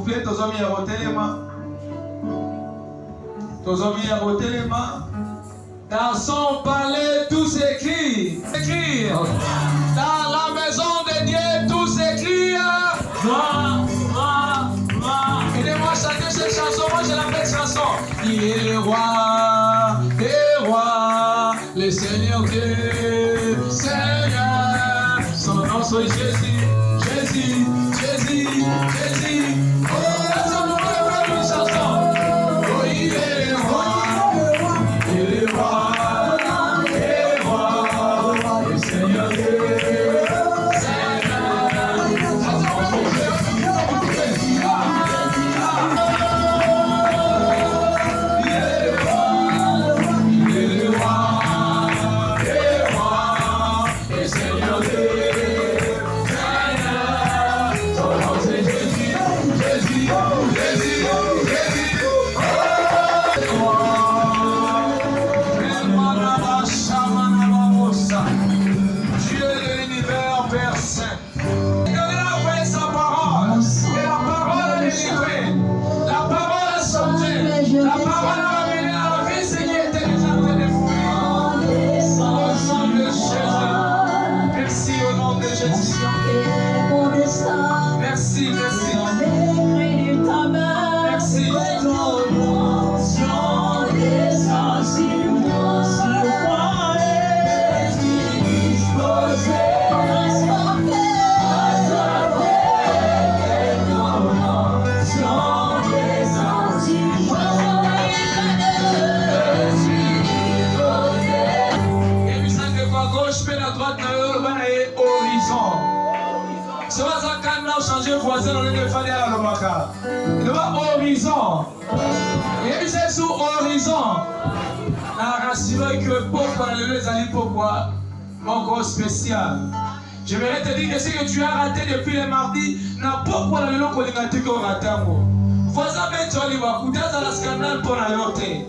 plaît, tes amis à Rotelema. Tes amis à Rotelema. Dans son palais, tout s'écrit. Écrire. Dans la maison de Dieu, tout s'écrit. Aidez-moi à chanter cette chanson. Moi, je l'appelle chanson. Il est le roi des rois, le Seigneur Dieu, Seigneur. Son nom, c'est Jésus, Jésus, Jésus, Jésus. Voisin, on est fallait à la Lomaka. Il va horizon. Et c'est sous horizon. La rassuré que pourquoi les alliés pourquoi mon gros spécial. Je vais te dire que ce que tu as raté depuis le mardi, n'a pas pourquoi le long qu'on a raté qu'on raté. Voisin, mais tu as dit va coûter à la scandale pour la yoté.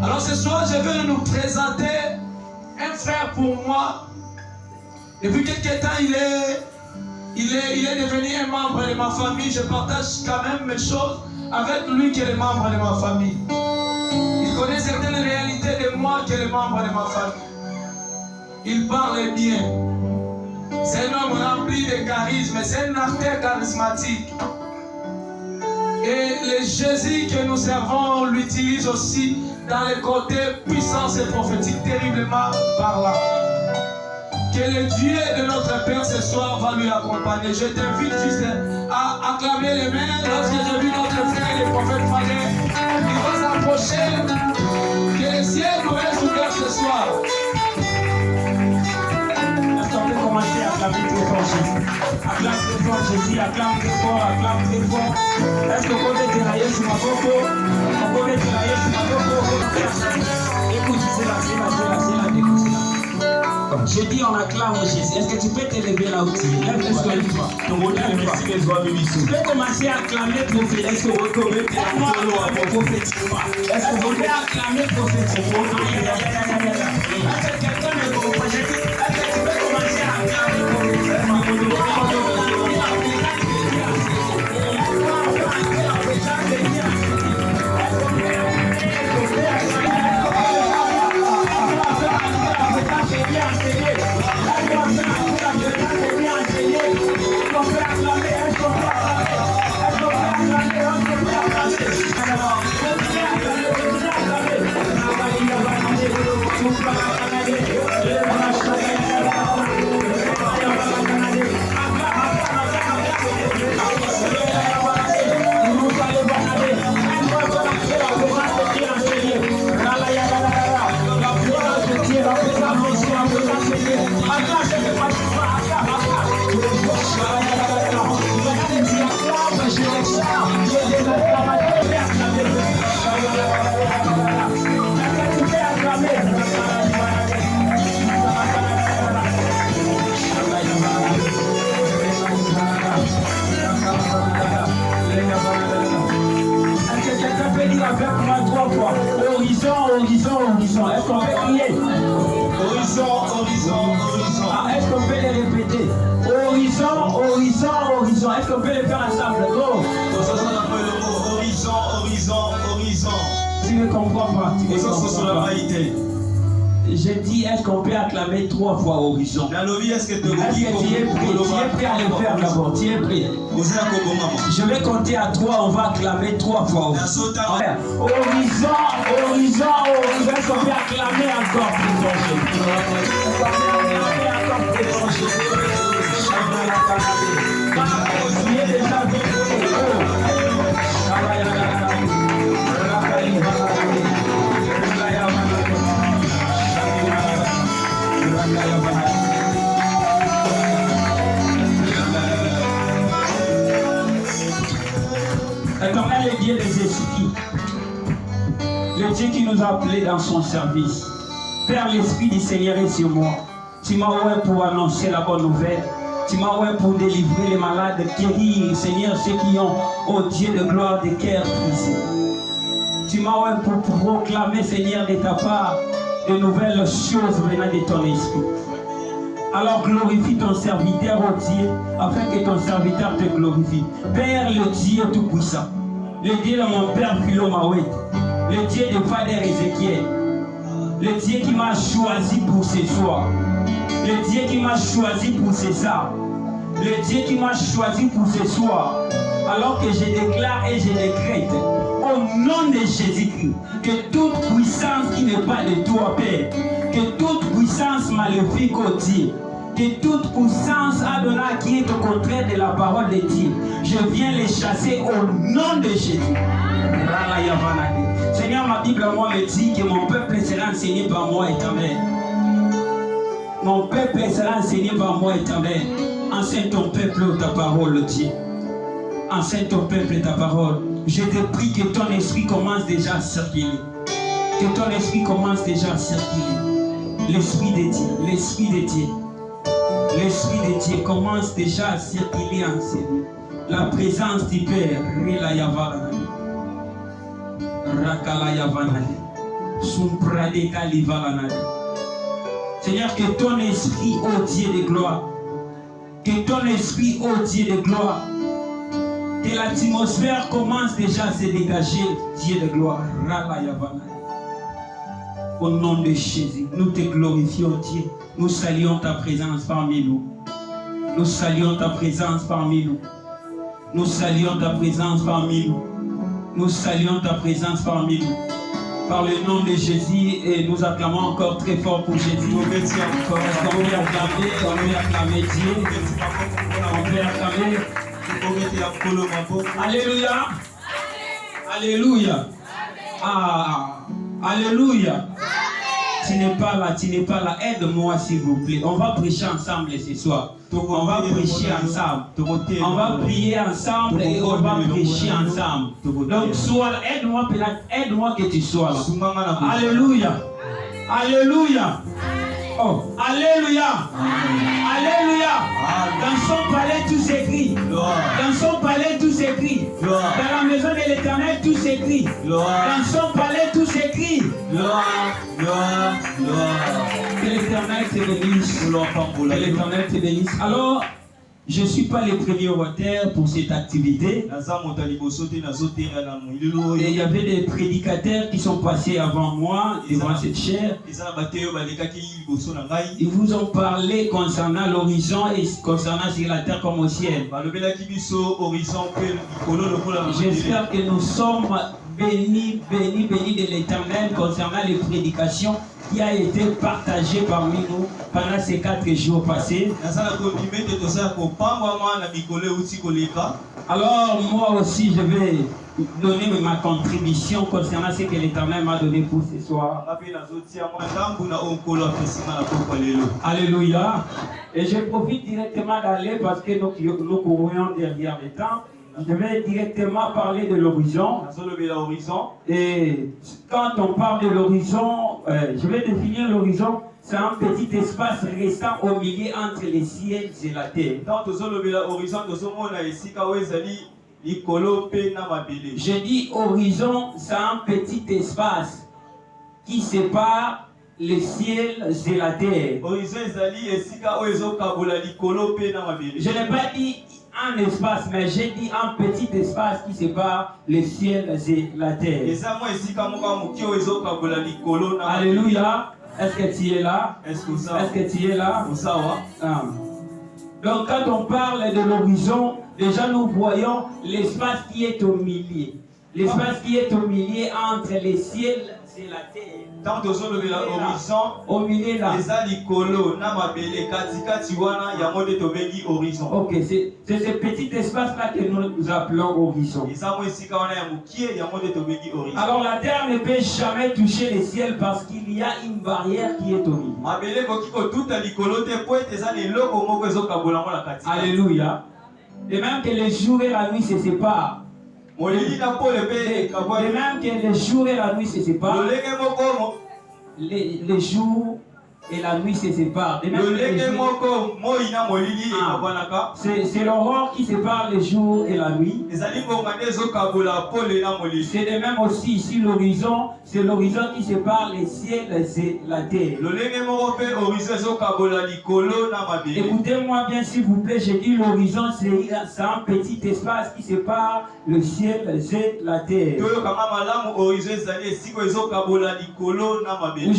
Alors ce soir, je vais nous présenter un frère pour moi. Depuis quelques temps, il est devenu un membre de ma famille. Je partage quand même mes choses avec lui qui est le membre de ma famille. Il connaît certaines réalités de moi qui est le membre de ma famille. Il parle bien. C'est un homme rempli de charisme. C'est un artère charismatique. Et le Jésus que nous servons l'utilise aussi dans le côté puissance et prophétique terriblement parlant. Que le Dieu de notre Père ce soir va lui accompagner. Je t'invite juste à acclamer les mains. Lorsque j'ai vu notre frère le prophète Fadé, il va s'approcher. Que le ciel nous reste ouvert ce soir. Est-ce qu'on peut commencer à acclamer très fort Jésus? Acclame très fort Jésus, acclame très fort, acclame très fort. Est-ce qu'on peut dérailler sur ma coco? On peut dérailler sur ma coco? Écoute, c'est là, écoute, je dis on acclame Jésus. Est-ce que tu peux te lever là où tu es? Lève-toi. Tu peux commencer à acclamer prophète. Est-ce que vous pouvez acclamer prophétiquement? Est-ce que vous pouvez acclamer prophétiquement? Est-ce que quelqu'un me comprend? Est-ce que tu peux commencer à acclamer prophétiquement? Horizon, est-ce qu'on peut crier? Horizon. Est-ce qu'on peut les répéter? Horizon. horizon. Est-ce qu'on peut le faire ensemble? Go. Horizon, horizon, horizon. Tu ne comprends pas. Tu ne comprends pas. Je dis, est-ce qu'on peut acclamer 3 fois horizon? Est-ce que tu es prêt? Tu es prêt à le faire d'abord? Tu es prêt? Je vais compter à 3, on va acclamer 3 fois horizon. Horizon, horizon, horizon. Est-ce qu'on peut acclamer encore plus fort? Tu es déjà Éternel, le Dieu des esprits, le Dieu qui nous a appelés dans son service. Père, l'Esprit du Seigneur est sur moi. Tu m'as ouvert pour annoncer la bonne nouvelle. Tu m'as ouvert pour délivrer les malades, guérir, Seigneur, ceux qui ont, oh Dieu de gloire, des cœurs brisés. Tu m'as ouvert pour proclamer, Seigneur, de ta part, de nouvelles choses venant de ton esprit. Alors glorifie ton serviteur, oh Dieu, afin que ton serviteur te glorifie. Père, le Dieu Tout-Puissant, le Dieu de mon Père Philo Mawet, le Dieu de Fader Ézéchiel, le Dieu qui m'a choisi pour ce soir, le Dieu qui m'a choisi pour ce soir, le Dieu qui m'a choisi pour ce soir, alors que je déclare et je décrète, au nom de Jésus-Christ, que toute puissance qui n'est pas de toi, Père, que toute puissance maléfique, oh Dieu, que toute puissance Adonai qui est au contraire de la parole de Dieu, je viens les chasser au nom de Jésus. Seigneur, ma Bible à moi me dit que mon peuple sera enseigné par moi, Éternel. Mon peuple sera enseigné par moi, Éternel. Enseigne ton peuple ta parole, Dieu. Enseigne ton peuple ta parole. Je te prie que ton esprit commence déjà à circuler. Que ton esprit commence déjà à circuler. L'esprit de Dieu, l'esprit de Dieu. L'esprit de Dieu commence déjà à circuler en celui. La présence du Père, Seigneur, que ton esprit, ô Dieu de gloire, que ton esprit, ô Dieu de gloire, que l'atmosphère commence déjà à se dégager, Dieu de gloire. Au nom de Jésus, nous te glorifions, Dieu. Nous saluons ta présence parmi nous. Nous saluons ta présence parmi nous. Nous saluons ta présence parmi nous. Nous saluons ta présence parmi nous. Par le nom de Jésus, et nous acclamons encore très fort pour Jésus. On peut acclamer Dieu. On peut acclamer. Alléluia. Alléluia. Ah, alléluia. Tu n'es pas là, tu n'es pas là. Aide-moi s'il vous plaît. On va prêcher ensemble ce soir. On va prêcher ensemble. On va prier ensemble et on va prêcher ensemble. Donc sois là. Aide-moi, aide-moi que tu sois là. Alléluia. Alléluia. Oh, alléluia. Alléluia. Dans son palais tout s'écrit. Dans son palais tout s'écrit. Dans la maison de l'Éternel tout s'écrit. Dans son palais tout s'écrit. Que l'Éternel te bénisse. Que l'Éternel te bénisse. Alors, je ne suis pas le premier orateur pour cette activité. Et il y avait des prédicateurs qui sont passés avant moi devant cette chaire. Ils vous ont parlé concernant l'horizon et concernant sur la terre comme au ciel. J'espère que nous sommes bénis de l'Éternel concernant les prédications qui a été partagé parmi nous pendant ces 4 jours passés. Alors moi aussi je vais donner ma contribution concernant ce que l'Éternel m'a donné pour ce soir. Alléluia. Et je profite directement d'aller parce que nous courons derrière le temps. Je vais directement parler de l'horizon. Et quand on parle de l'horizon, je vais définir l'horizon. C'est un petit espace restant au milieu entre les ciels et la terre. Je dis horizon, c'est un petit espace qui sépare les ciels et la terre. Je n'ai pas dit un espace, mais j'ai dit un petit espace qui sépare le ciel et la terre. Alléluia. Est-ce que tu es là? Est-ce que tu es là? Ah. Donc quand on parle de l'horizon, déjà nous voyons l'espace qui est au milieu. L'espace qui est au milieu entre les ciels et la terre. Tant que nous horizon, au milieu là. Ok, c'est ce petit espace là que nous appelons horizon. Alors la terre ne peut jamais toucher les ciels parce qu'il y a une barrière qui est au milieu. Alléluia. De même que le jour et la nuit se séparent. De même que le jour et la nuit se séparent. Les jours et la nuit se séparent. C'est l'aurore qui sépare le jour et la nuit. C'est de même aussi ici l'horizon. C'est l'horizon qui sépare les ciels et la terre. Écoutez-moi bien s'il vous plaît, j'ai dit l'horizon c'est un petit espace qui sépare le ciel et la terre. Je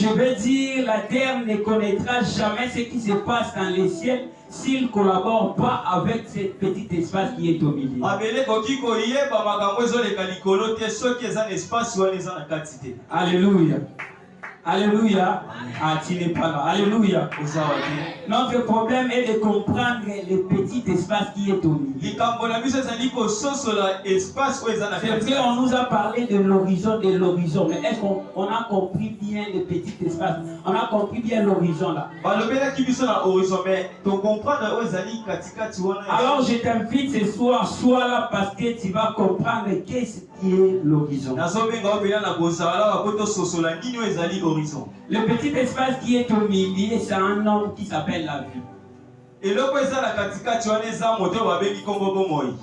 veux dire, la terre ne connaîtra jamais ce qui se passe dans les ciels s'il ne collabore pas avec ce petit espace qui est au milieu. Alléluia. Alléluia. Ah, tu n'es pas là. Alléluia. Notre problème est de comprendre le petit espace qui est au milieu. C'est vrai, on nous a parlé de l'horizon, mais est-ce qu'on a compris bien le petit espace? On a compris bien l'horizon là. Alors je t'invite ce soir, sois là parce que tu vas comprendre qu'est-ce qui est l'horizon. Le petit espace qui est au milieu, c'est un homme qui s'appelle la vie.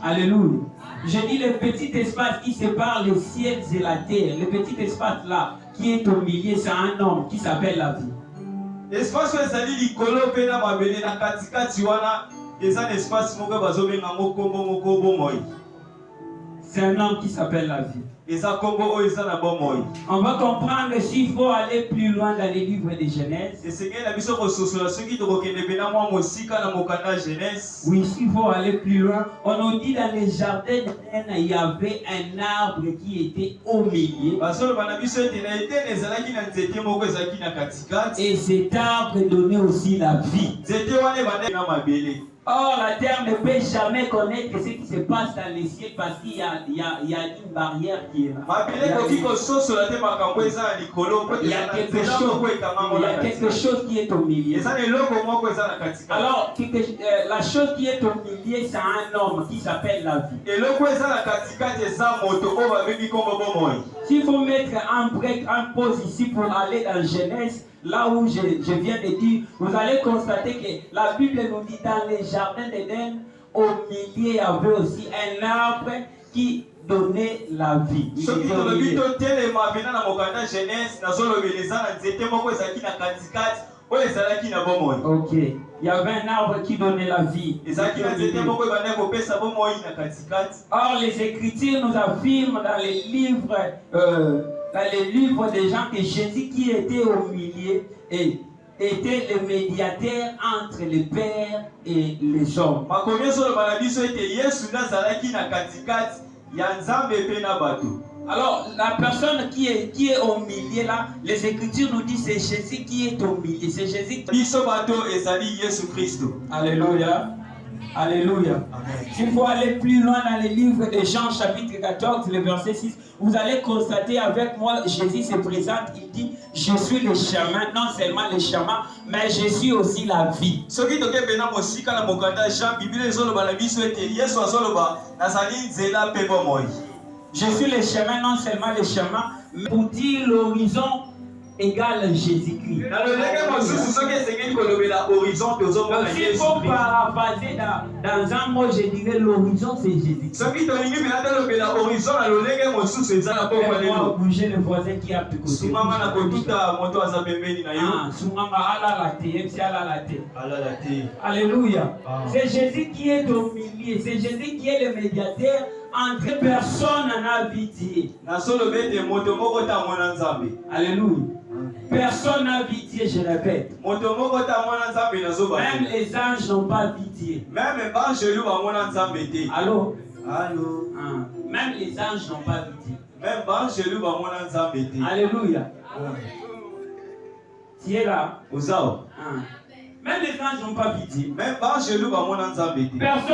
Alléluia. J'ai dit le petit espace qui sépare le ciel et la terre. Le petit espace là qui est au milieu, c'est un homme qui s'appelle la vie. C'est un homme qui s'appelle la vie. On va comprendre s'il faut aller plus loin dans les livres de Genèse. Oui, s'il faut aller plus loin, on nous dit dans les jardins d'Éden, il y avait un arbre qui était au milieu. Et cet arbre donnait aussi la vie. Or, la terre ne peut jamais connaître ce qui se passe dans les cieux parce qu'il y a une barrière qui est là. Il y a quelque chose qui est au milieu. Alors, la chose qui est au milieu, c'est un homme qui s'appelle la vie. S'il faut mettre un break, un pause ici pour aller dans Genèse, là où je viens de dire, vous allez constater que la Bible nous dit dans les jardins d'Éden, au milieu, il y avait aussi un arbre qui donnait la vie. Ok, il y avait un arbre qui donnait la vie. Or, les Écritures nous affirment dans les livres des gens que Jésus qui était au milieu et était le médiateur entre le Père et les hommes. Alors, la personne qui est au milieu là, les Écritures nous disent c'est Jésus qui est au milieu. C'est Jésus. Alléluia. Alléluia. S'il faut aller plus loin dans le livre de Jean chapitre 14, le verset 6, vous allez constater avec moi, Jésus se présente, il dit, je suis le chemin, non seulement le chemin, mais je suis aussi la vie. Je suis le chemin, non seulement le chemin, mais pour dire l'horizon égale Jésus-Christ. S'il faut paraphraser dans un mot, je dirais l'horizon c'est Jésus-Christ. Moi, bouger le voisin qui est à côté. Alléluia. C'est Jésus qui est au milieu. C'est Jésus qui est le médiateur entre personne n'a pitié. Alléluia. Personne n'a pitié, je répète. Même les anges n'ont pas pitié. Allô? Allô? Même les anges n'ont pas pitié. Alléluia. Tu es là? Même les anges n'ont pas pitié. Personne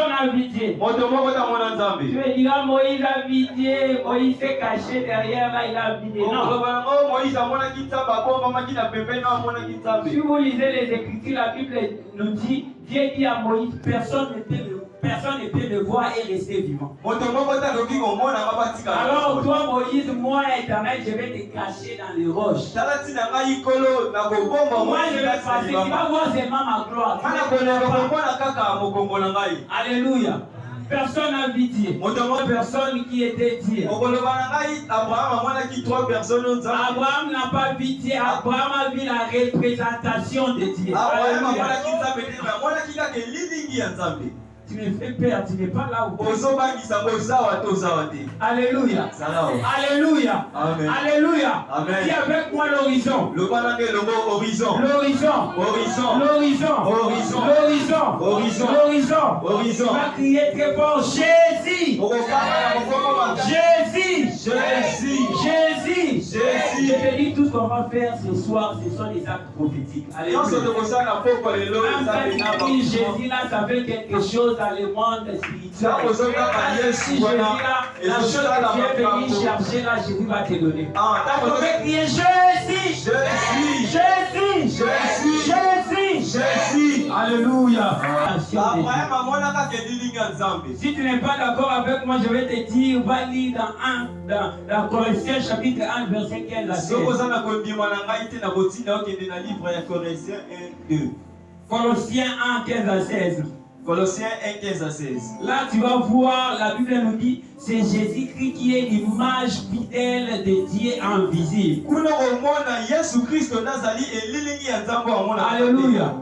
n'a pitié. Tu veux dire Moïse a pitié, Moïse s'est caché derrière là, il a pitié. Non. Si vous lisez les Écritures, la Bible nous dit, Dieu dit à Moïse, personne ne peut me voir et rester vivant. Alors toi Moïse, moi Éternel, je vais te cacher dans les roches. Moi je vais passer, tu vas voir seulement ma gloire. Alléluia. Personne n'a pitié. Personne qui était Dieu. Abraham n'a pas pitié. Abraham a vu la représentation de Dieu. Tu me fais peur, tu n'es pas là où. Alléluia. Alléluia. Amen. Alléluia. Amen. Dis avec moi l'horizon. L'horizon. L'horizon. Horizon. L'horizon. Horizon. L'horizon. Horizon. L'horizon. Horizon. Tu vas crier très fort Jésus. Jésus. Jésus. Jésus. Jésus. Je te dis tout ce qu'on va faire ce soir, ce sont des actes prophétiques. Alléluia. Même quand Jésus là, ça veut quelque chose dans le monde spirituel. Si Jésus là, la chose que tu es venu chercher là, Jésus va te donner. Tu peux crier Jésus. Jésus. Jésus. Jésus. Alléluia. Si tu n'es pas d'accord avec moi, je vais te dire, va lire dans Colossiens chapitre 1, verset 15 à 16. Colossiens 1, 15 à 16. Colossiens 1, 15 à 16. Là, tu vas voir, la Bible nous dit, c'est Jésus-Christ qui est l'image fidèle de Dieu invisible. Alléluia.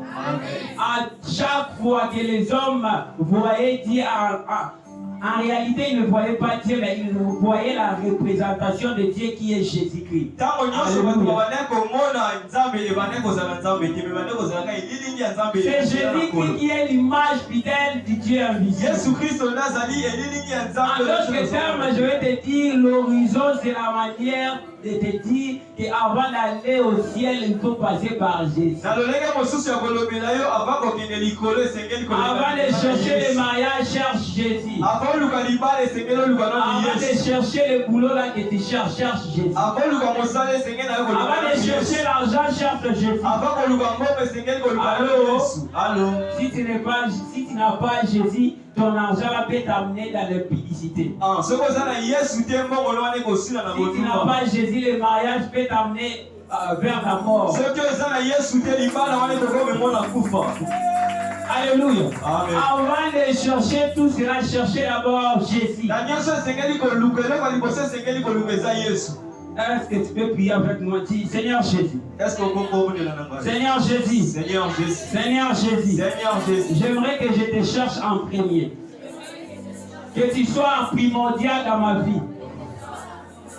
À chaque fois que les hommes voyaient Dieu en réalité, ils ne voyaient pas Dieu, mais ils voyaient la représentation de Dieu qui est Jésus-Christ. C'est Jésus-Christ qui est l'image fidèle du Dieu invisible. En d'autres termes, je vais te dire, l'horizon, c'est la manière de te dire qu'avant d'aller au ciel, il faut passer par Jésus. Avant de chercher le mariage, cherche Jésus. Avant de chercher le boulot là que tu cherches, cherche Jésus. Avant de chercher l'argent, cherche Jésus. Allô? Si tu n'as pas Jésus, ton argent là peut t'amener dans la publicité. Si tu n'as pas Jésus, le mariage peut t'amener vers la mort. Alléluia. Amen. Avant de chercher tout cela, cherchez d'abord Jésus. Est-ce que tu peux prier avec moi? Dis, Seigneur Jésus. Seigneur Jésus. Seigneur Jésus. Seigneur Jésus. Seigneur Jésus. J'aimerais que je te cherche en premier. Que tu sois primordial dans ma vie.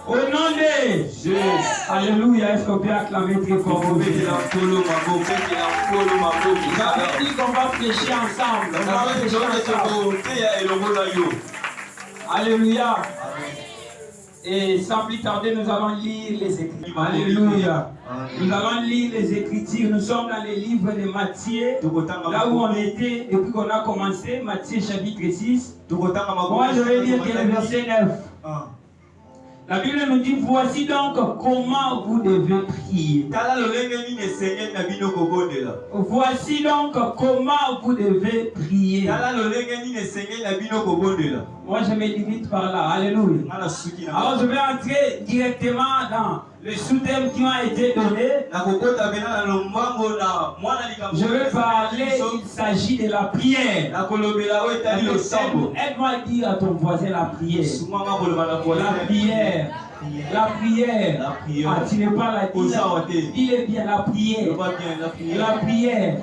Au nom de Jésus. Alléluia. Est-ce qu'on peut acclamer très fort? J'avais dit qu'on va prêcher ensemble. Alléluia. Et sans plus tarder, nous allons lire les Écritures. Alléluia. Nous allons lire les Écritures. Nous sommes dans les livres de Matthieu. Là où on était depuis qu'on a commencé. Matthieu chapitre 6. Moi, je vais lire le verset 9. La Bible nous dit, voici donc comment vous devez prier. Voici donc comment vous devez prier. Moi, je me limite par là. Alléluia. Alors, je vais entrer directement dans Les sous-thèmes qui ont été donnés, je vais parler, il s'agit de la prière. Aide-moi à dire à ton voisin la prière. La prière. La prière. La prière. Ah, tu n'es pas la dire. Il est bien la prière. La prière.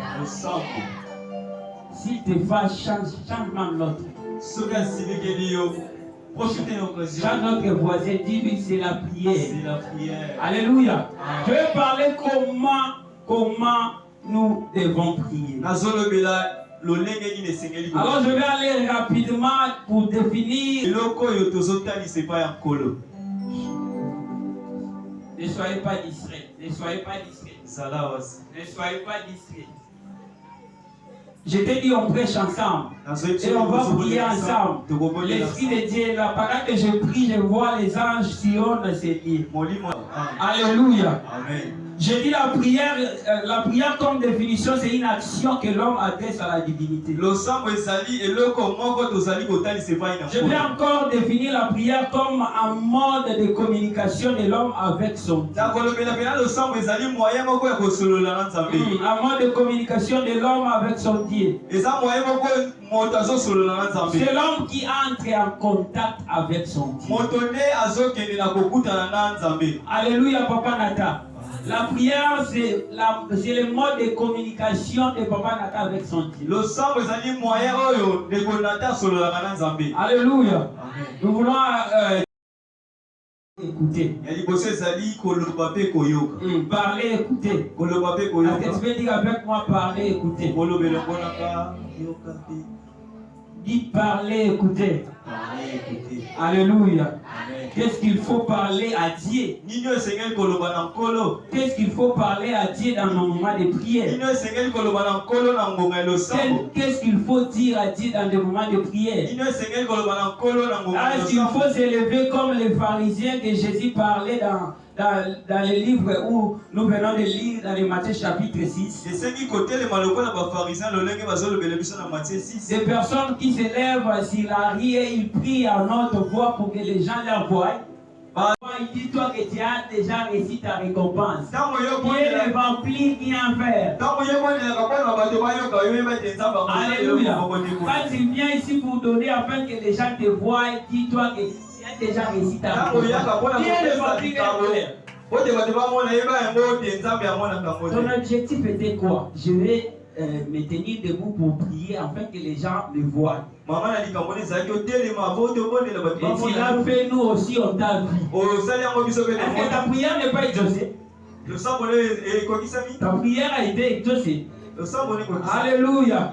S'il te fâche, change même l'autre. Change notre voisin, dis-lui c'est la prière. Alléluia. Je vais parler comment nous devons prier. Alors je vais aller rapidement pour définir. Ne soyez pas distrait. Ne soyez pas distrait. Ne soyez pas distrait. Je t'ai dit on prêche ensemble. Et on va prier ensemble. L'Esprit de Dieu, la parole que je prie, je vois les anges sillonnent ces lieux. Alléluia. Amen. Je dis la prière comme définition, c'est une action que l'homme adresse à la divinité. Je vais encore définir la prière comme un mode de communication de l'homme avec son Dieu. Un mode de communication de l'homme avec son Dieu. C'est l'homme qui entre en contact avec son Dieu. Alléluia, Papa Nata. La prière, c'est le mode de communication de Papa Nata avec son Dieu. Alléluia. Nous voulons écouter. Parler, écouter. Tu peux dire avec moi, parler, écouter. Dites parler, écouter. Alléluia. Qu'est-ce qu'il faut parler à Dieu? Qu'est-ce qu'il faut parler à Dieu dans nos moments de prière? Qu'est-ce qu'il faut dire à Dieu dans des moments de prière? Est-ce qu'il faut s'élever comme les pharisiens que Jésus parlait dans les livres où nous venons de lire dans les Matthieu chapitre 6? Des personnes qui s'élèvent sur la rue et ils prient à notre voix pour que les gens leur voient. Il dit toi que tu as déjà reçu ta récompense. Dieu ne va plus rien faire. Alléluia. Quand tu viens ici pour donner afin que les gens te voient, dis-toi que tu as déjà reçu ta récompense. Dieu ne va plus rien faire. Ton objectif était quoi? Je vais me tenir debout pour prier afin que les gens me voient. Et tu l'as fait, nous aussi on t'a vu. Est-ce que ta prière n'est pas exaucée? Ta prière a été exaucée. Alléluia.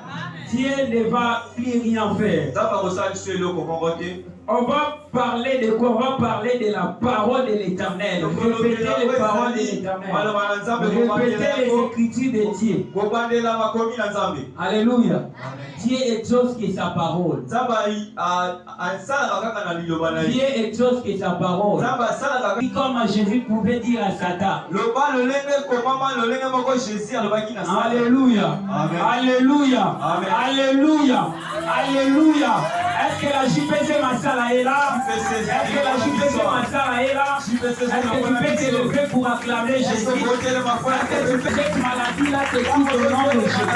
Dieu ne va plus rien faire. On va parler de quoi? On va parler de la parole de l'Éternel. Répéter les paroles de l'Éternel. Répéter les écritures de Dieu. Alléluia. Dieu exauce que sa parole. Dieu exauce que sa parole. Comme Jésus pouvait dire à Satan. Alléluia. Alléluia. Alléluia. Alléluia. Est-ce que la JPC Massala est là? Est-ce que la JPC Massala est là? Est-ce que tu peux te lever pour acclamer Jésus? Est-ce que cette maladie là te quitte au nom de Jésus?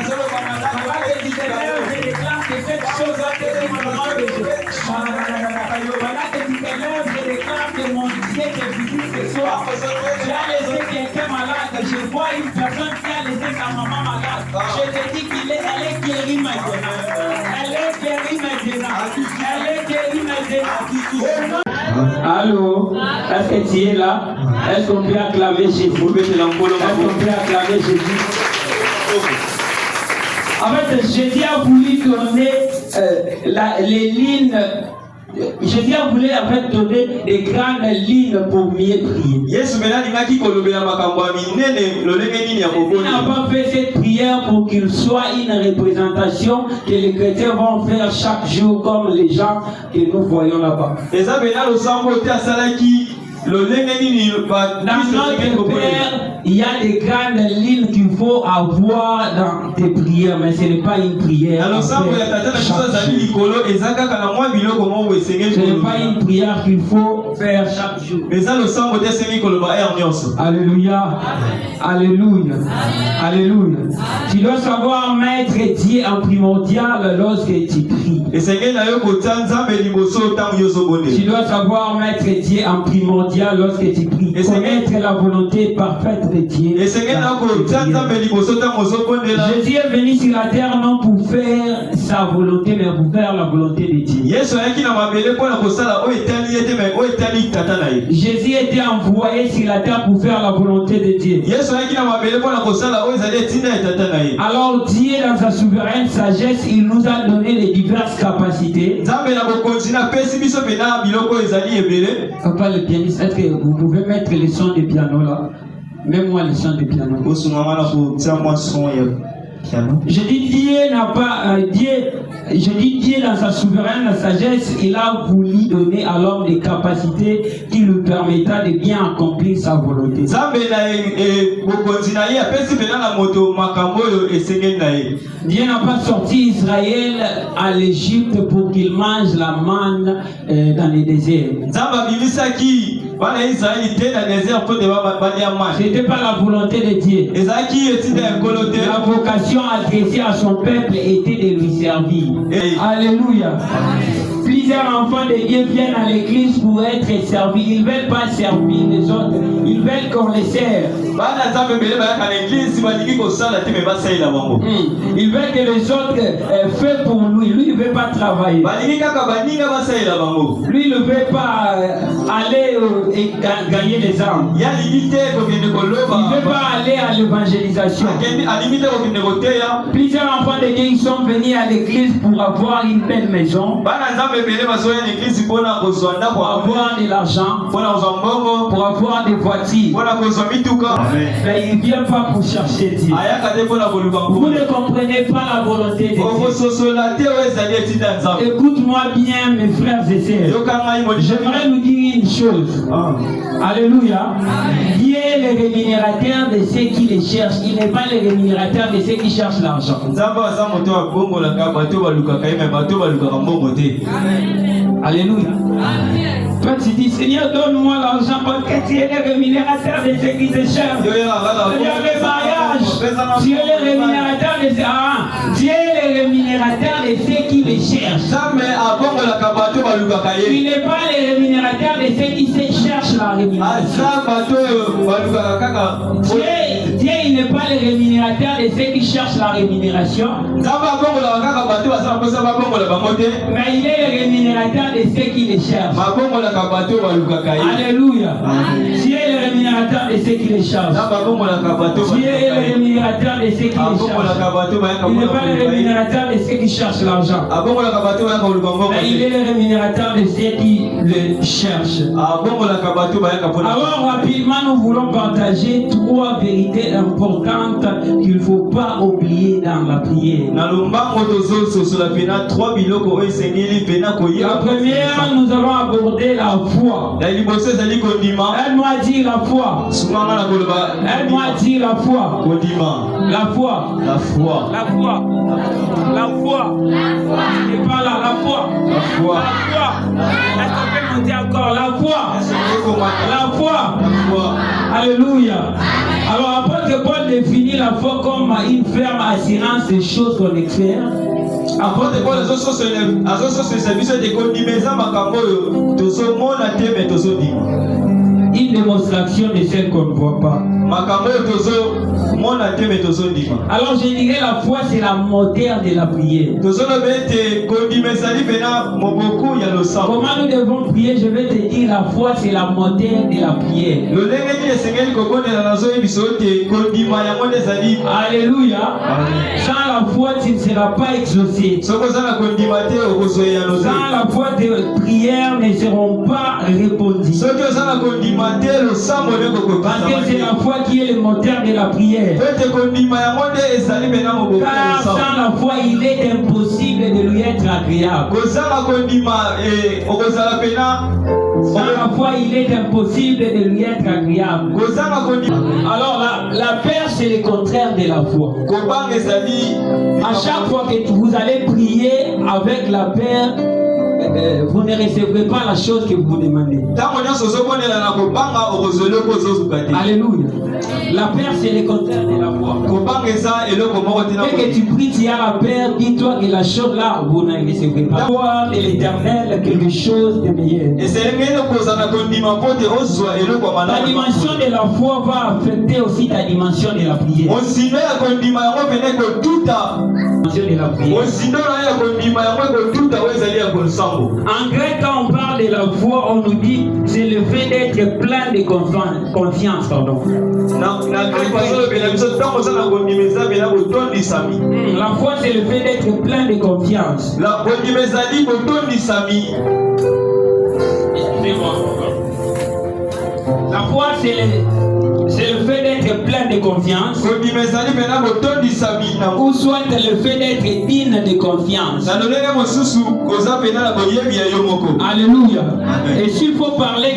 Pendant que tu te lèves, je déclare que cette chose là te quitte au nom de Jésus. Pendant que tu te lèves, je déclare que mon Dieu te visite ce soir. Tu as laissé quelqu'un malade. Je vois une personne qui a laissé sa maman malade. Je te dis qu'elle est guérie maintenant. Elle est guérie maintenant. Elle est guérie maintenant. Allô? Est-ce que tu es là? Est-ce qu'on peut acclamer Jésus? Est-ce qu'on peut acclamer Jésus? En fait, Jésus a voulu donner les lignes. Jésus a voulu en fait donner des grandes lignes pour mieux prier. Il n'a pas fait cette prière pour qu'il soit une représentation que les chrétiens vont faire chaque jour comme les gens que nous voyons là-bas. Dans notre Père il y a des grandes lignes qu'il faut avoir dans tes prières, mais ce n'est pas une prière. Alors ça, vous êtes chaque jour. Ce n'est pas une prière qu'il faut faire chaque jour. Alléluia. Alléluia. Alléluia. Tu dois savoir mettre Dieu en primordial lorsque tu pries. Tu dois savoir mettre Dieu en primordial lorsque tu pries. Connaître la volonté parfaite de Dieu. Jésus est venu sur la terre non pour faire sa volonté, mais pour faire la volonté de Dieu. Jésus était envoyé sur la terre pour faire la volonté de Dieu. Alors Dieu, dans sa souveraine sagesse, il nous a donné les diverses capacités. Papa le pianiste, est-ce que vous pouvez mettre les sons de piano là? Mets-moi les sons de piano. Je dis Dieu n'a pas je dis Dieu dans sa souveraine sagesse, il a voulu donner à l'homme des capacités qui lui permettra de bien accomplir sa volonté. Dieu n'a pas sorti Israël à l'Égypte pour qu'il mange la manne dans le désert. C'était pas la volonté de Dieu. La vocation adressée à son peuple était de lui servir. Alléluia. Plusieurs enfants de Dieu viennent à l'église pour être servis. Ils ne veulent pas servir les autres. Ils veulent qu'on les serve. Ils veulent que les autres fassent pour lui. Lui, il ne veut pas travailler. Lui, il ne veut pas aller et gagner les âmes. Il ne veut pas aller à l'évangélisation. Plusieurs enfants de Dieu sont venus à l'église pour avoir une belle maison, pour avoir de l'argent, pour avoir des voitures. Mais il ne vient pas pour chercher Dieu. Vous ne comprenez pas la volonté de Dieu. Écoute-moi bien, mes frères et sœurs. J'aimerais nous dire une chose. Alléluia. Dieu est le rémunérateur de ceux qui les cherchent. Il n'est pas le rémunérateur de ceux qui cherchent l'argent. Alléluia. Toi tu dis Seigneur, donne-moi l'argent parce que tu es le rémunérateur de ceux qui te cherchent. Seigneur, le mariage, tu es le rémunérateur de ceux. Dieu est le rémunérateur de ceux qui le cherchent. Il n'est pas le rémunérateur de ceux qui se cherchent la rémunération. Dieu, il n'est pas le rémunérateur de ceux qui cherchent la rémunération. Mais il est le rémunérateur de ceux qui le cherchent. Alléluia. Dieu est le rémunérateur de ceux qui le cherchent. Dieu est le rémunérateur de ceux qui le cherchent. Il n'est pas le rémunérateur de ceux qui cherchent l'argent. Mais il est le rémunérateur de ceux qui le cherchent. Alors rapidement, nous voulons partager 3 vérités importantes qu'il ne faut pas oublier dans la prière. La première, nous allons aborder la foi. Aide-moi à dire la foi. Aide-moi à dire la foi. La foi. La foi. La foi. La foi. Et pas là, la foi. La foi. Est-ce qu'on peut monter encore? La foi. La foi. Alléluia. Alors après que Paul définit la foi comme une ferme assurance des choses qu'on espère. Après Paul une démonstration de celle qu'on ne voit pas. Alors je dirais la foi c'est la moteur de la prière. Comment nous devons prier? Je vais te dire la foi c'est la moteur de la prière. Alléluia. Sans la foi tu ne seras pas exaucé. Sans la foi tes prières ne seront pas répondues. Parce que c'est la foi foi qui est le moteur de la prière. Car sans la foi, il est impossible de lui être agréable. Sans la foi, il est impossible de lui être agréable. Alors la peur, c'est le contraire de la foi. À chaque fois que vous allez prier avec la peur, vous ne recevrez pas la chose que vous demandez. Alléluia. La peur, c'est le contraire de la foi. Dès que tu pries, tu as la peur, dis-toi que la chose là, vous ne recevrez pas. La foi de l'éternel, quelque chose de meilleur. Ta dimension de la foi va affecter aussi ta dimension de la prière. En grec, quand on parle de la foi, on nous dit c'est le fait d'être plein de confiance. Pardon. La foi, c'est le fait d'être plein de confiance. La foi, c'est le fait d'être plein de confiance, ou soit le fait d'être digne de confiance. Alléluia. Et s'il faut parler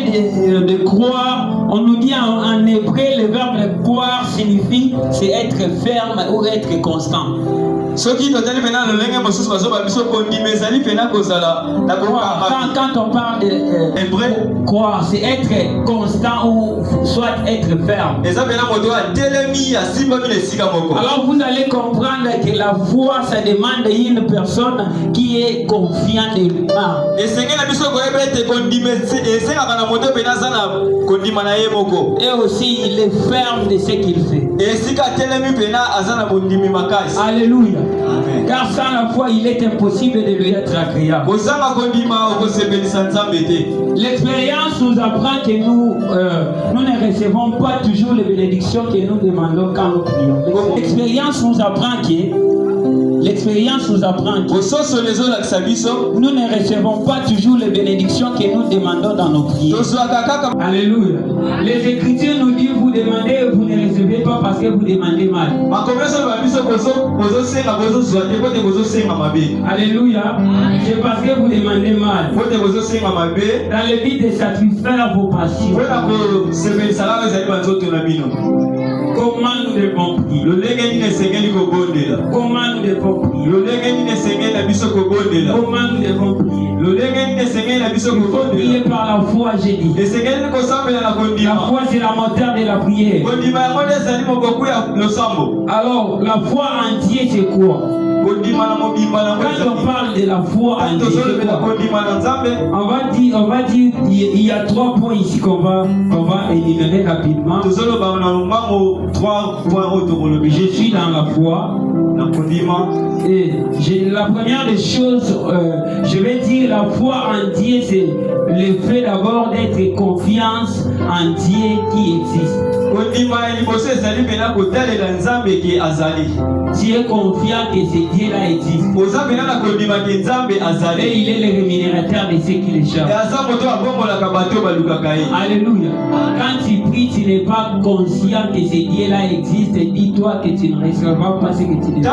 de croire, on nous dit en hébreu, le verbe croire signifie c'est être ferme ou être constant. Quand on parle de croire, c'est être constant ou soit être ferme. Alors vous allez comprendre que la foi, ça demande une personne qui est confiante de lui-même. Et aussi il est ferme de ce qu'il fait. Alléluia. Amen. Car sans la foi, il est impossible de lui être agréable. L'expérience nous apprend que nous ne recevons pas toujours les bénédictions que nous demandons quand nous prions. L'expérience nous apprend que nous ne recevons pas toujours les bénédictions que nous demandons dans nos prières. Alléluia. Les Écritures nous disent vous demandez, vous ne recevez pas parce que vous demandez mal. Alléluia. C'est parce que vous demandez mal. Dans le but de satisfaire vos passions. Comment nous devons prier? Comment nous devons prier? Comment nous devons prier? Il faut prier par la foi, j'ai dit. La foi, c'est la moteur de la prière. Alors, la foi entière, c'est quoi? Quand on parle de la foi entière, on va dire, il y a 3 points ici qu'on va énumérer rapidement. Je suis dans la foi. Et la première des choses, je vais dire la foi en Dieu, c'est le fait d'abord d'être confiance en Dieu qui existe. Tu es confiant que ce Dieu-là existe. Et il est le rémunérateur de ceux qui les cherchent. Alléluia. Quand tu pries, tu n'es pas conscient que ce Dieu-là existe. Dis-toi que tu ne recevras pas ce que tu demandes.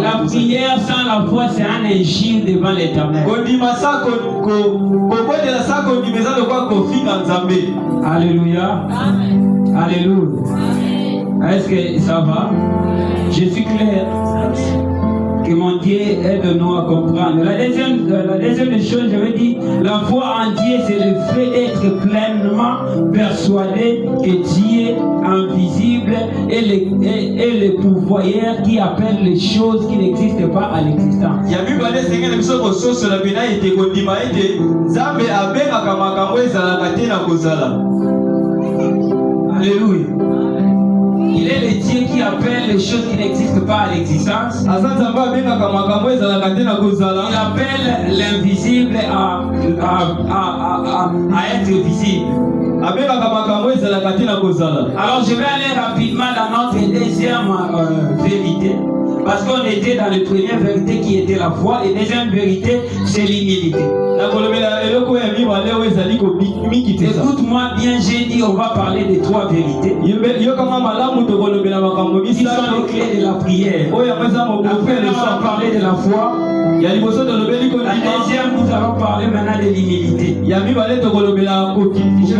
La prière sans la foi, c'est un injure devant l'Éternel. Alléluia. Alléluia. Est-ce que ça va? Je suis clair. Que mon Dieu aide-nous à comprendre. La deuxième chose, je veux dire, la foi en Dieu, c'est le fait d'être pleinement persuadé que Dieu invisible est le pouvoyeur qui appelle les choses qui n'existent pas à l'existence. Alléluia. Il est le Dieu qui appelle les choses qui n'existent pas à l'existence. Il appelle l'invisible à être visible. Alors je vais aller rapidement dans notre deuxième vérité. Parce qu'on était dans la première vérité qui était la foi, et deuxième vérité, c'est l'humilité. Écoute-moi bien, j'ai dit on va parler de trois vérités. Qui sont les clés de la prière. La première, on va parler de la foi. La deuxième, nous allons parler maintenant de l'humilité. Je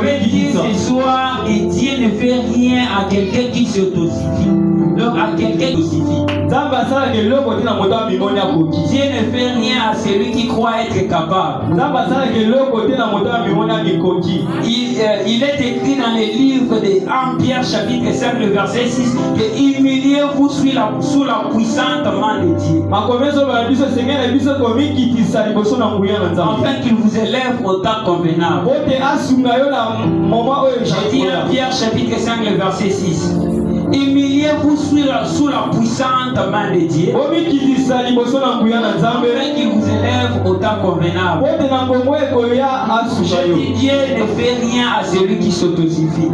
vais dire ce soir que Dieu ne fait rien à quelqu'un qui s'autosifie. Donc à quelqu'un qui s'autosifie. Dieu ne fait rien à celui qui croit être capable. Il est écrit dans les livres de 1 Pierre chapitre 5 le verset 6 que humiliez-vous sous la puissante main de Dieu. Afin qu'il vous élève au temps convenable. J'ai dit 1 Pierre chapitre 5 le verset 6. Humiliez-vous sous la puissante main de Dieu. Afin qu'il vous élève au temps convenable. Je dis Dieu ne fait rien à celui qui s'autosifie.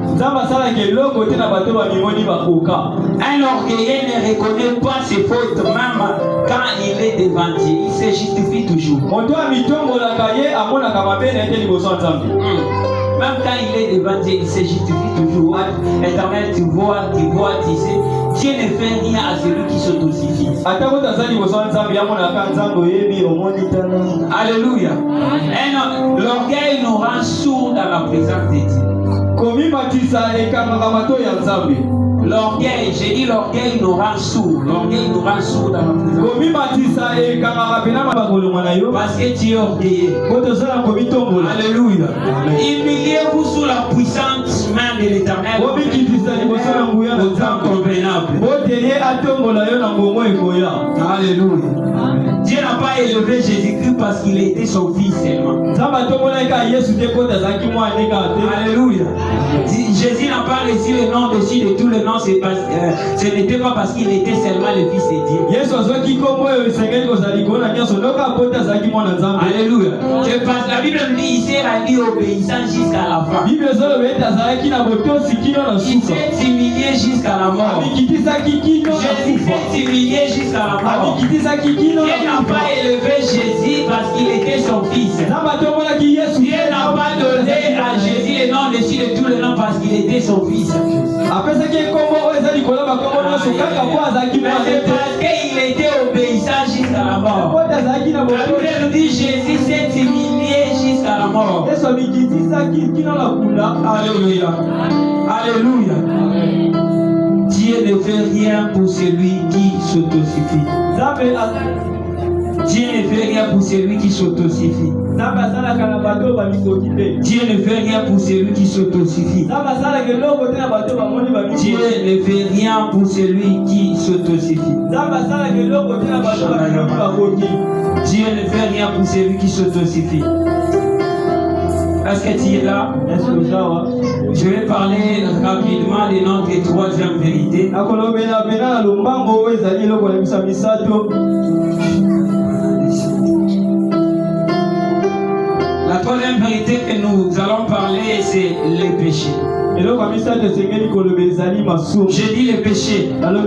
Un orgueilleux ne reconnaît pas ses fautes même quand il est devant Dieu. Il se justifie toujours. Même quand il est devant Dieu, il se justifie toujours. Éternel, tu vois, tu sais. Dieu ne fait rien à celui qui s'autosifie. Alléluia. L'orgueil nous rend sourds dans la présence de Dieu. L'orgueil, j'ai dit l'orgueil nous rend sourds. L'orgueil nous rend sourds dans la présence. Parce que tu es orgueilleux. Alléluia. Humiliez-vous sous la puissante main de l'Éternel. Au temps convenable. Alléluia. Dieu n'a pas élevé Jésus-Christ parce qu'il était son fils seulement. Alléluia. Jésus n'a pas reçu le nom dessus de tous les noms. Ce n'était pas parce qu'il était seulement le fils de Dieu. Alléluia. La Bible me dit il s'est rendu obéissant jusqu'à la fin. Il s'est humilié jusqu'à la mort. Jésus s'est humilié jusqu'à la mort. Dieu n'a pas élevé Jésus parce qu'il était son fils. Dieu n'a pas donné à Jésus le nom dessus de tous les noms parce qu'il était son fils. Mais c'est parce qu'il était obéissant jusqu'à la mort. La Bible nous dit Jésus s'est humilié jusqu'à la mort. Alléluia. Alléluia. Dieu ne fait rien pour celui qui s'autosifie. Dieu ne fait rien pour celui qui s'autosifie. Dieu ne fait rien pour celui qui s'autosifie. Dieu ne fait rien pour celui qui s'autosifie. Dieu ne fait rien pour celui qui s'autosifie. Est-ce que tu es là? Je vais parler rapidement de notre troisième vérité. La troisième vérité que nous allons parler, c'est les péchés. J'ai dit les péchés. Alors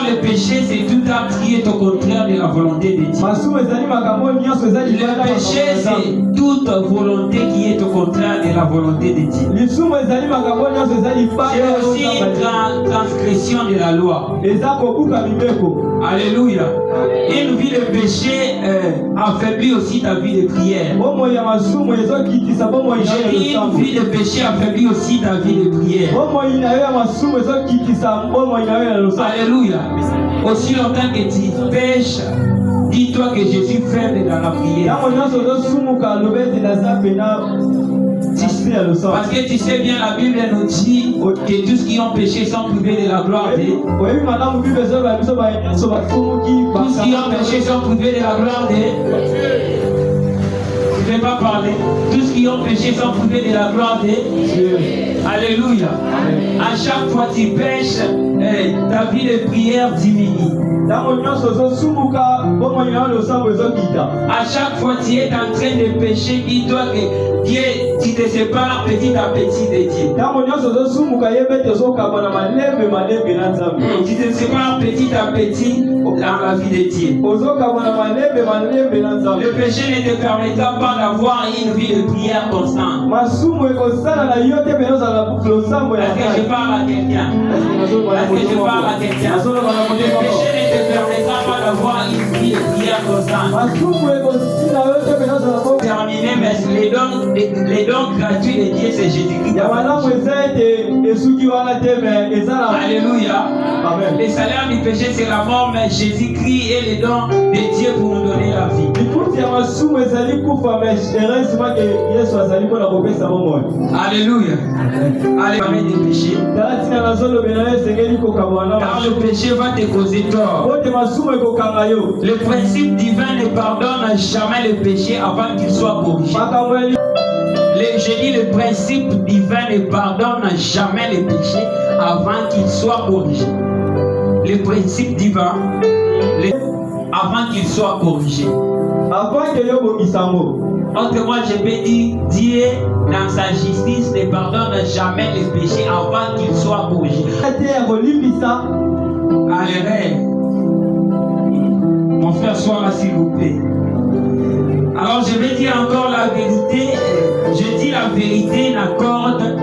le péché, c'est tout acte qui est au contraire de la volonté de Dieu. Le péché, c'est toute volonté qui est au contraire de la volonté de Dieu. C'est aussi une transgression de la loi. Alléluia. Une vie de péché affaiblit aussi ta vie de prière. J'ai dit une vie de péché affaiblit aussi ta vie de prière. Alléluia. Aussi longtemps que tu pêches, dis-toi que je suis faible dans la prière. Parce que tu sais bien, la Bible nous dit que tous qui ont péché sont privés de la gloire de Dieu. Tous qui ont péché sont privés de la gloire de Dieu. Je ne vais pas parler. Tous qui ont péché sont privés de la gloire de Dieu. Alléluia. À chaque fois que tu pêches, ta vie de prière diminue. À chaque fois que tu es en train de pécher, dis-toi que Dieu, tu te sépares petit à petit de Dieu. Tu te sépares petit à petit dans la vie de Dieu. Le péché ne te permettra pas d'avoir une vie de prière constante. masumu ekosala na yo te mpe ozala losambo ya Est-ce que je parle à quelqu'un? Est-ce que je parle à quelqu'un? Le péché ne te permettra pas d'avoir une vie de prière constante. masumu ekosila yo te mpe ozala Terminé, mais les dons gratuits de Dieu, c'est Jésus-Christ. ya malamu eza ete esuki wana te me eza na Alléluia. Amen. Le salaire du péché, c'est la mort, mais Jésus-Christ est le don de Dieu pour nous donner la vie. likuti ya masumu ezali kufa me heureusement ke yesu azali mpona kopesa bomoi. Alléluia. Allez, parler des péchés. tala ntina nazolobela yo esengeli kokabwana Car le péché va te causer tort. ote masumu ekokanga yo Le principe divin ne pardonne jamais le péché avant qu'il soit corrigé. makambo ya Je dis le principe divin ne pardonne jamais le péché avant qu'il soit corrigé. Le principe divin, avant qu'il soit corrigé. avant ke yo bomisango. Autrement, je peux dire, Dieu, dans sa justice, ne pardonne jamais le péché avant qu'il soit corrigé. te ya kolimbisa Allez, mon frère, sois là, s'il vous plaît. Alors, je vais dire encore la vérité. Je dis la vérité n'accorde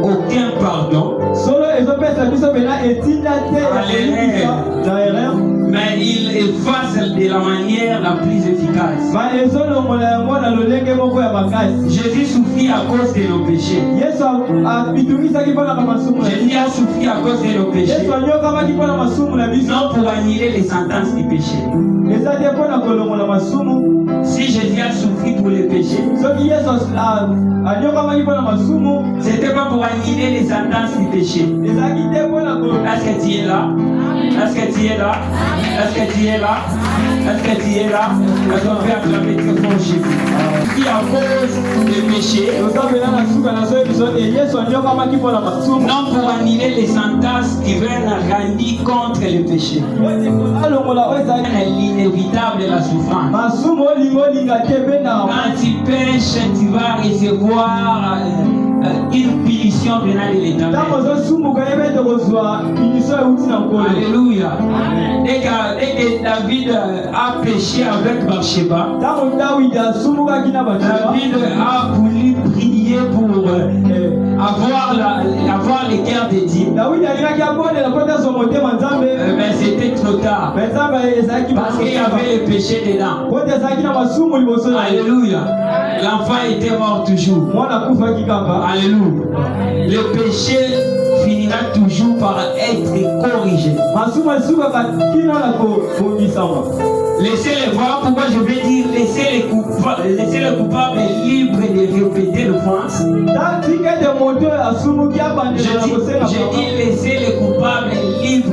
aucun pardon. solo ezopesa biso mpena etinda te ya kolimbisa na erreur Mais il efface de la manière la plus efficace. ma ezolongola yango na lolenge moko ya makasi. Jésus souffrit à cause de nos péchés. yesu apitungisaki mpo na masumu na Jésus a souffri à cause de nos péchés. yesu anyokamaki mpo na masumu na biso Non pour annuler les sentences du péché. eza te mpo na kolongola masumu. Si Jésus a souffri pour les péchés, soki yesu anyokamaki mpo na masumu c'était pas pour annuler les sentences du péché. ezalaki te mpo na Est-ce que tu es là? Est-ce que tu es là? Est-ce que tu es là? Est-ce que tu es là? Est-ce qu'on peut acclamer très fort Jésus? Qui à cause des péchés, tozobela na suka na soki biso te yesu anyokamaki mpo na masumu non pour annuler les sentences qui viennent rendues contre le péché. alongola oyo ezalaki L'inévitable de la souffrance. masumu olinga olinga te mpe na Quand tu pêches, tu vas recevoir une punition venant de ntango l'éternel. ozosumbuka ye mpe tokozwa punition euti na nkolo. Alléluia. Dès que David a péché avec Bathsheba, ntango dawidi asumbukaki na bato David a voulu prier pour avoir le cœur de Dieu. dawidi alingaki abondela mpo te azwa motema nzambe Mais c'était trop tard. me nzambe ezalaki Parce qu'il y avait le péché dedans. mpo te ezalaki na masumu liboso na ye. Alléluia. L'enfant était mort toujours. mwana akufaki kaka. Alléluia. Le péché finira toujours par être corrigé. masumu esukaka kino na kobongisama. Laissez-les voir pourquoi je vais dire laissez les coupables libres de répéter l'offense. tika ete moto asumuki abandela na kosenga Je dis laissez les coupables libres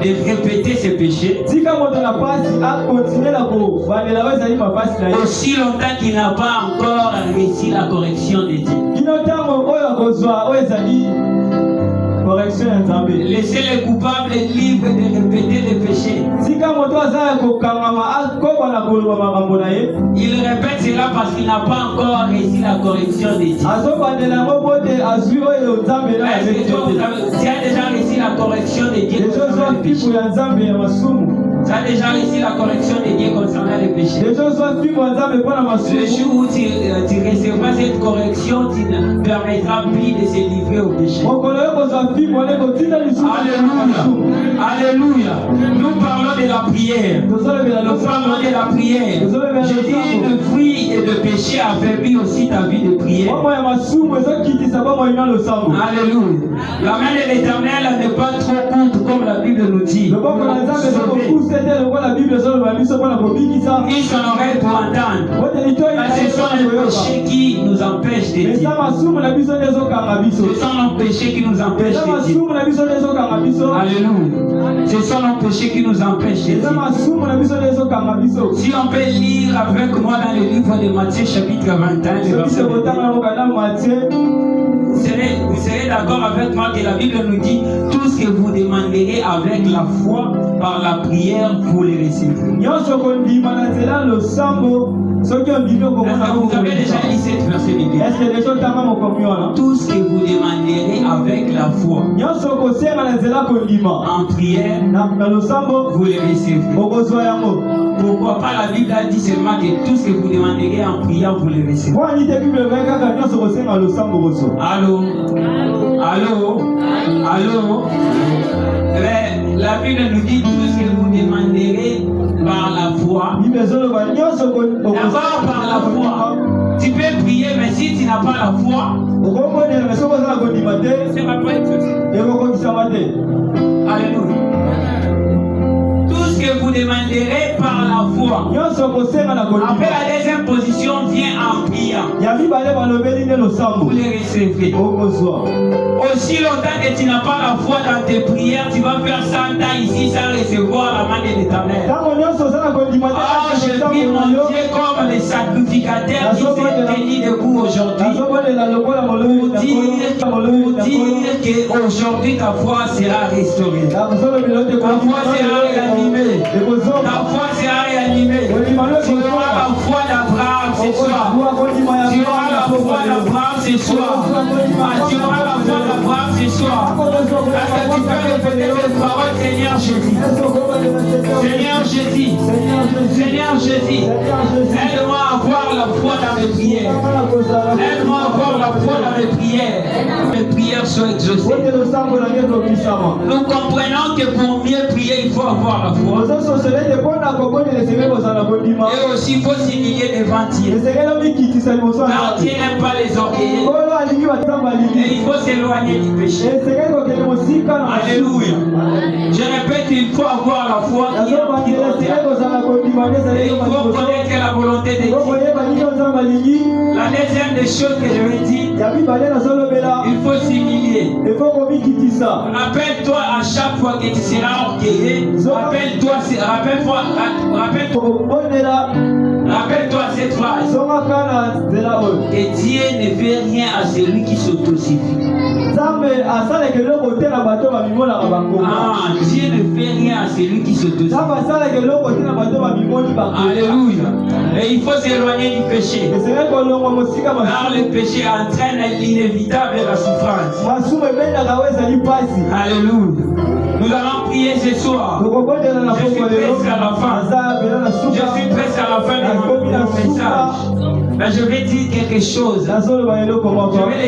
de répéter ses péchés. tika moto na pasi akontinue na kobandela oyo ezali mapasi na ye Aussi longtemps qu'il n'a pas encore réussi la correction de Dieu. kino ntango oyo akozwa oyo ezali correction ya nzambe. Laissez les coupables libres de répéter les péchés. tika moto aza ya kokangama akoba na koloba makambo na ye Il répète cela parce qu'il n'a pas encore réussi la correction de Dieu. azobandela yango mpo te azwi oyo nzambe na Est-ce que tu as déjà réussi la correction de Dieu concernant ezozwa les péchés? pipo ya nzambe ya masumu Tu as déjà réussi la correction de Dieu concernant les péchés. ezozwa pipo ya nzambe mpo na Le masumu. jour où tu recevras cette correction, tu ne permettras plus de se livrer au péché. mokolo yo kozwa pipo ane kotinda lisusu Alléluia. Alléluia. Nous parlons de la prière. tozolobela Nous parlons de la prière. Je dis le fruit et le péché affaiblit aussi ta vie de prière. bomoi ya masumu ezokitisa bomoi na losambo. Alléluia. La main de l'Éternel n'est pas trop courte comme la Bible nous dit. loboko na nzambe Sauver. ezokokuse te lokola bible ezoloba biso mpona kobikisa Ni son oreille pour entendre. ote litoi na Mais ye ce sont mpona les koyoka. péchés qui nous empêchent de eza dire. masumu na biso nde ezokanga biso. Ce sont nos péchés qui nous empêchent eza de dire. masumu na biso nde ezokanga biso. Alléluia. Ce sont nos péchés qui nous empêchent de eza dire. masumu na biso nde ezokanga biso. Si on peut lire avec moi dans le livre de Matthieu chapitre 21, le so verset biso kotanga 21, na mokanda Matthieu vous serez d'accord avec moi que la Bible nous dit tout ce que vous demanderez avec la foi par la prière, vous le recevrez. nyonso kondima na nzela losambo soki ondimi okomona Vous avez déjà lu cette verset biblique. eske ezotanga mokomi wana Tout ce que vous demanderez avec la foi nyonso kosenga na nzela kondima en prière, na losambo vous le recevrez. okozwa yango. Pourquoi pas la Bible a dit seulement que tout ce que vous demanderez en priant, vous le recevez. Allô? Allô? Allô? Mais la Bible nous dit tout ce que vous demanderez par la foi. D'abord par la foi. Tu peux prier, mais si tu n'as pas la foi, ça ne va pas être possible. Alléluia. Tout ce que vous demanderez par la foi. Après la deuxième position vient en priant. Vous les recevez. Aussi longtemps que tu n'as pas la foi dans tes prières, tu vas faire 100 ans ici sans recevoir la main de l'Éternel. Oh, je prie mon Dieu comme les sacrificateurs qui s'est tenu debout aujourd'hui pour dire qu'aujourd'hui ta foi sera restaurée. Ta foi sera réanimée. Ta foi sera réanimée. Tu auras la foi d'Abraham ce soir. Tu auras la foi d'Abraham ce soir. Tu auras la foi d'Abraham ce soir. Est-ce que tu peux répéter cette parole, Seigneur Jésus? Seigneur Jésus. Seigneur Jésus. Aide-moi à avoir la foi dans mes prières. Aide-moi à avoir la foi dans mes prières. Mes prières soient exaucées. Nous comprenons que pour mieux prier, il faut avoir la foi. Et aussi, il faut s'humilier devant Dieu. Car Dieu n'aime pas les orgueilleux. Et il faut s'éloigner du péché. Alléluia. Je répète, il faut avoir la foi. Et il faut connaître la volonté de Dieu. La deuxième des choses que je vais dire, il faut s'humilier. Rappelle-toi à chaque fois que tu seras orgueilleux. Rappelle-toi cette phrase. Que Dieu ne fait rien à celui qui s'autosuffit. Dieu ne fait rien à celui qui s'autosuffit. Alléluia. Et il faut s'éloigner du péché. Car le péché entraîne l'inévitable la souffrance. Alléluia. Nous allons prier ce soir. Je suis presque à la fin. Je suis presque à la fin de mon message. Mais je vais dire quelque chose. Je vais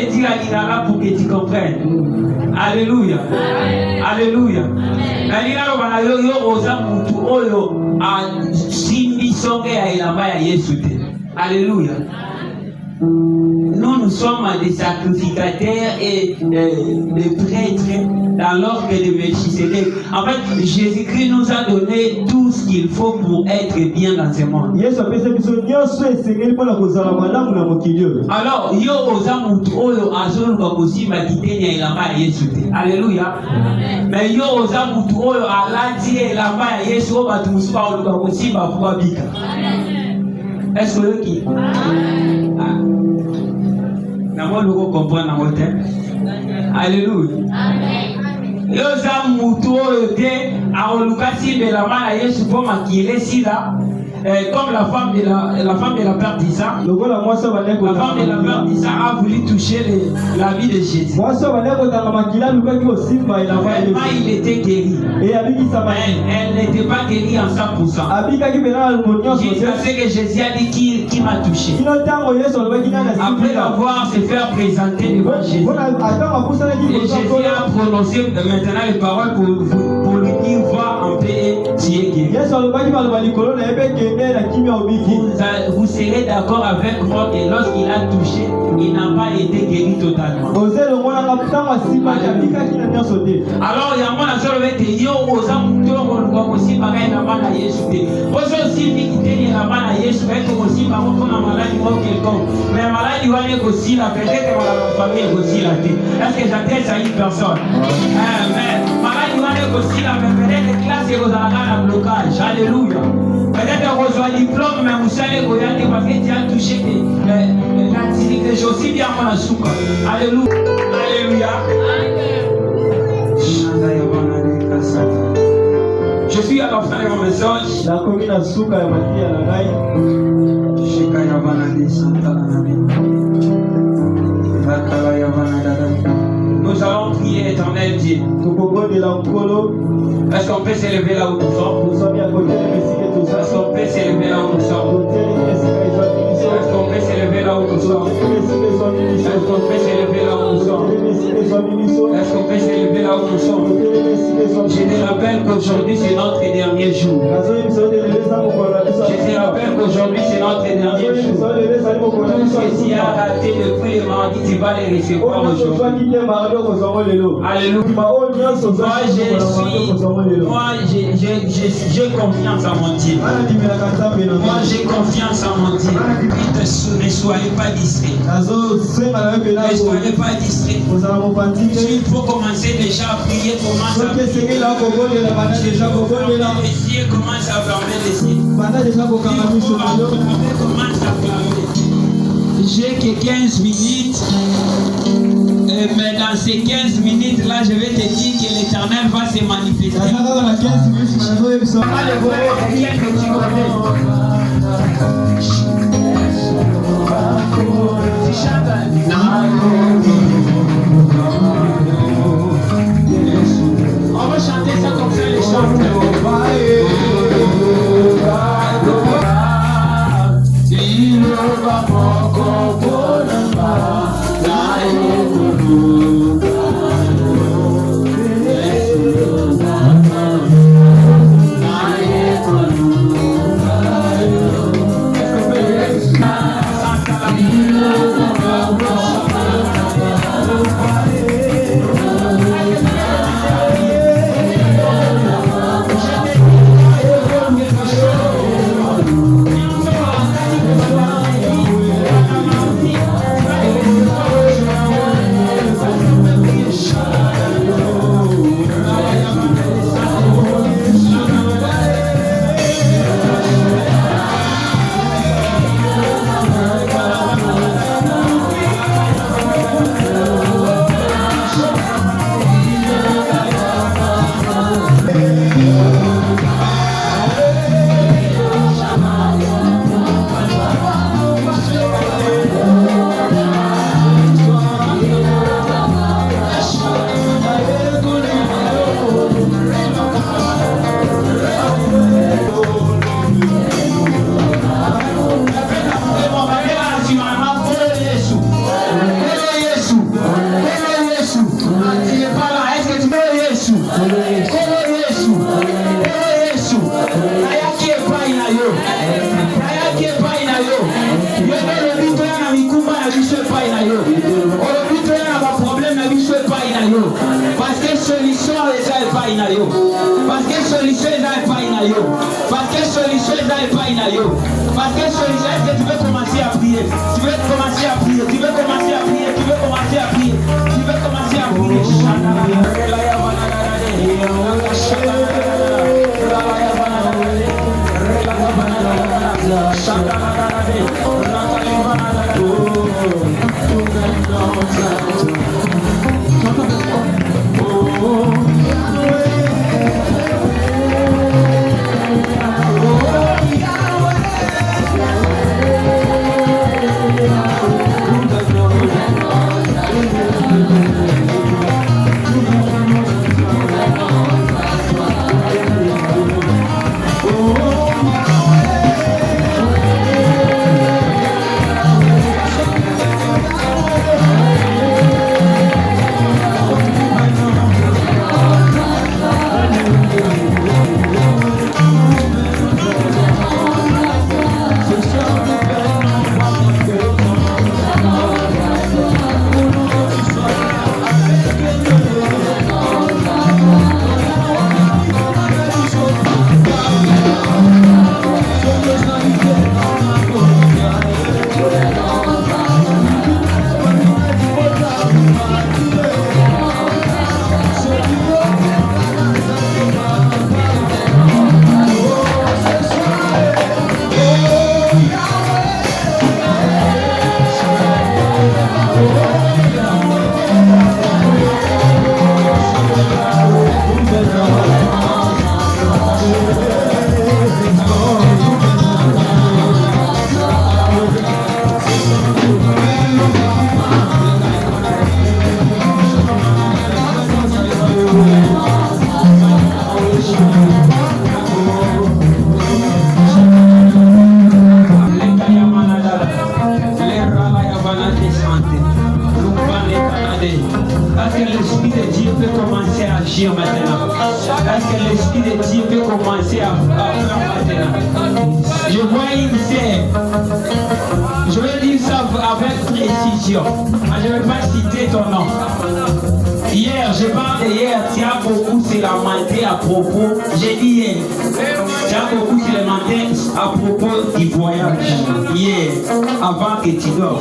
le dire à Linara pour que tu comprennes. Alléluia. Alléluia. Alléluia. Nous sommes des sacrificateurs et des prêtres dans l'ordre de Melchisédek. En fait, Jésus-Christ nous a donné tout ce qu'il faut pour être bien dans ce monde. Alors, yo ozamutu oyo azoluka kozimba kiteni ya elamba ya Yesu te. Alléluia. Mais yo ozamutu oyo alati elamba ya Yesu oyo bato mosusu baoluka kozimba po babika. Est-ce que qui? Namolo comprendre na wote. Alléluia. Yoza mutu oyo te aoluka simba mala Yesu po makile sila. Comme la femme de la père d'Isaac. La femme de la père d'Isaac a voulu toucher la vie de Jésus. Il était guéri. Elle n'était pas guérie en 100%. Jusqu'à ce que Jésus a dit qui m'a touché. Après avoir se faire présenter devant Jésus. Et Jésus a prononcé maintenant les paroles pour lui dire va en paix, tu es guéri. Vous serez d'accord avec moi que lorsqu'il a touché, il n'a pas été guéri totalement. Alors, il y a mon azor avec yo osam toro aussi pareil na bana Yesu te. Aussi victime na bana Yesu avec aussi ba moko na maladie ou quelconque. Mais maladie wane aussi la peut-être la famille aussi la te. Est-ce que j'adresse à une personne? Mais maladie wane aussi la peut-être classe et la blocage. Alléluia. Peut-être qu'on soit diplôme, mais vous savez parce que tu as touché l'activité. J'ai aussi bien mon souka. Alléluia. Alléluia. Je suis à la fin de mon message. La commune à souka et ma fille à la raille. Nous allons prier éternel Dieu. Est-ce qu'on peut s'élever là où nous sommes? Est-ce qu'on peut sommes? Est-ce qu'on peut s'élever là où nous sommes? Est-ce qu'on peut s'élever là où nous sommes? Est-ce qu'on peut s'élever là où nous sommes? Je te rappelle qu'aujourd'hui c'est notre dernier jour. Je te rappelle qu'aujourd'hui c'est notre dernier jour. Tout ce qui a raté depuis le mardi, tu vas les recevoir aujourd'hui. Alléluia. Moi j'ai confiance en mon Dieu. Moi j'ai confiance en mon Dieu. Ne soyez pas distrait. Ne soyez pas distrait. Il faut commencer déjà à prier. Commence à prier. Commence à fermer les yeux. Commence à fermer. J'ai que 15 minutes. Mais dans ces 15 minutes là, je vais te dire que l'Éternel va se manifester. On va chanter ça comme ça, les chanteurs. Parce que solution n'est pas inayo. Parce que solution n'est pas inayo. Parce que solution n'est pas inayo. Parce que solution, est-ce que tu veux commencer à prier? Tu veux commencer à prier? Tu veux commencer à prier? Tu veux commencer à prier? Tu veux commencer à prier? Canada santé. Est-ce que l'Esprit de Dieu peut commencer à agir maintenant? Est-ce que l'Esprit de Dieu peut commencer à faire maintenant? Je vois une sœur. Je vais dire ça avec précision. Je ne vais pas citer ton nom. Hier, je parle d'hier, tu as beaucoup se lamenté à propos. J'ai dit hier, tu as beaucoup se lamenté à propos du voyage. Hier, avant que tu dors.